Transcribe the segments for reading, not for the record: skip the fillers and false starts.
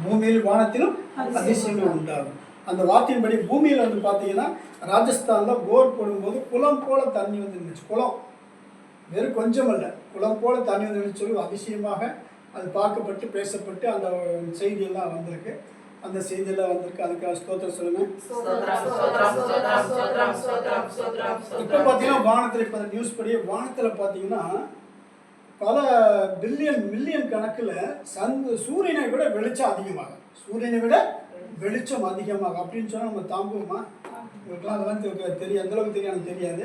பூமியில் வானத்திலும் அதிசயங்கள் உண்டாகும். அந்த வார்த்தையின்படி பூமியில் வந்து பார்த்தீங்கன்னா ராஜஸ்தானில் போர் போடும்போது குளம் போல தண்ணி வந்து இருந்துச்சு. குளம் வெறும் கொஞ்சம் அல்ல, குளம் போல தண்ணி வந்து சொல்லி அதிசயமாக அது பார்க்கப்பட்டு பேசப்பட்டு அந்த செய்தியெல்லாம் வந்திருக்கு. அந்த செய்தியெல்லாம் வந்திருக்கு. அதுக்காக ஸ்தோத்திரம் சொல்லுங்க. இப்போ பார்த்தீங்கன்னா வானத்தில் இப்போ நியூஸ் படி வானத்தில் பார்த்தீங்கன்னா பல மில்லியன் கணக்கில் சூரியனை விட வெளிச்சம் அதிகமாக, சூரியனை விட வெளிச்சம் அதிகமாக அப்படின்னு சொன்னால் நம்ம தாங்குவோமா? உங்களுக்குலாம் அதெல்லாம் தெரியும், அந்தளவுக்கு தெரியும், எனக்கு தெரியாது.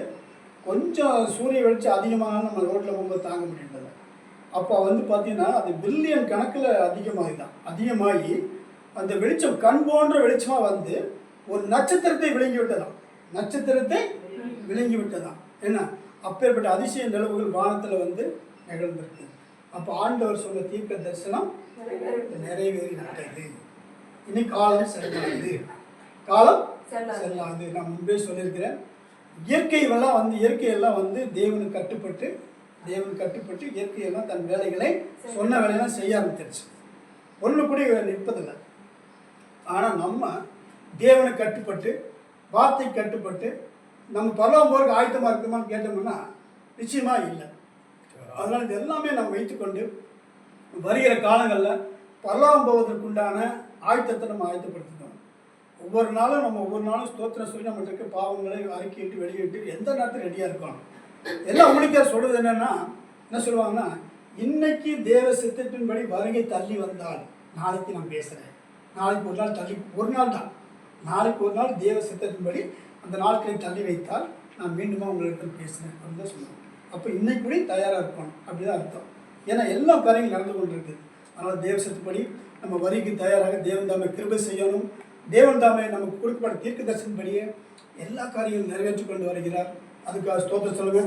கொஞ்சம் சூரிய வெளிச்சம் அதிகமாக நம்ம ரோட்டில் போகும்போது தாங்க முடியல. அப்போ வந்து பார்த்தீங்கன்னா அது பில்லியன் கணக்கில் அதிகமாகி அந்த வெளிச்சம் கண் போன்ற வெளிச்சமாக வந்து ஒரு நட்சத்திரத்தை விளங்கி விட்டதாம். என்ன அப்பேற்பட்ட அதிசய நிலவுகள் வானத்தில் வந்து நிகழ்ந்திருக்கு. அப்போ ஆண்டவர் சொன்ன தீர்க்க தரிசனம் நிறைவேறி விட்டது. இனி காலம் செல்லாது, நான் முன்பே சொல்லியிருக்கிறேன். இயற்கையெல்லாம் வந்து தேவனுக்கு கட்டுப்பட்டு இயற்கையெல்லாம் தன் வேலைகளை சொன்ன வேலையெல்லாம் செய்ய ஆரம்பிச்சிருச்சு. ஒன்று கூட நிற்பதில்லை. ஆனால் நம்ம தேவனுக்கு கட்டுப்பட்டு வார்த்தை கட்டுப்பட்டு நம்ம பரலோகம் போகிறதுக்கு ஆயத்தமாக இருக்குமான்னு கேட்டோம்னா நிச்சயமாக இல்லை. அதனால் இது எல்லாமே நம்ம வைத்துக்கொண்டு வருகிற காலங்களில் பரலோகம் போவதற்குண்டான ஆயத்தத்தை நம்ம ஆயத்தப்படுத்திக்கணும். ஒவ்வொரு நாளும் ஸ்தோத்திரம் சொல்லி நம்மகிட்ட இருக்க பாவங்களை அறிக்கையிட்டு வெளியிட்டு எந்த நேரத்தில் ரெடியாக இருக்கணும். எல்லாம் உங்களுக்கு சொல்கிறது என்னென்னா என்ன சொல்லுவாங்கன்னா, இன்னைக்கு தேவ சித்தத்தின்படி வருகை தள்ளி வந்தால் நாளைக்கு நான் பேசுகிறேன், நாளைக்கு ஒரு நாள் தள்ளி, ஒரு நாள் தான், நாளைக்கு ஒரு நாள் தேவ சித்தத்தின்படி அந்த நாட்களை தள்ளி வைத்தால் நான் மீண்டுமா உங்களுக்கு பேசுகிறேன் அப்படின்னு தான் சொல்லுவேன். அப்போ இன்னைக்கு தயாராக இருக்கணும் அப்படிதான் அர்த்தம். ஏன்னா எல்லா காரியங்களும் நடந்து கொண்டு இருக்குது. அதனால் தேவ சித்தப்படி நம்ம வரிக்கு தயாராக தேவன் தாமே கிருபை செய்யணும். தேவன் தாமே நமக்கு கொடுக்கப்பட்ட தீர்க்க தரிசனப்படியே எல்லா காரியங்களும் நிறைவேற்றி கொண்டு வருகிறார். அதுக்காக ஸ்தோத்திரம் சொல்லுங்க.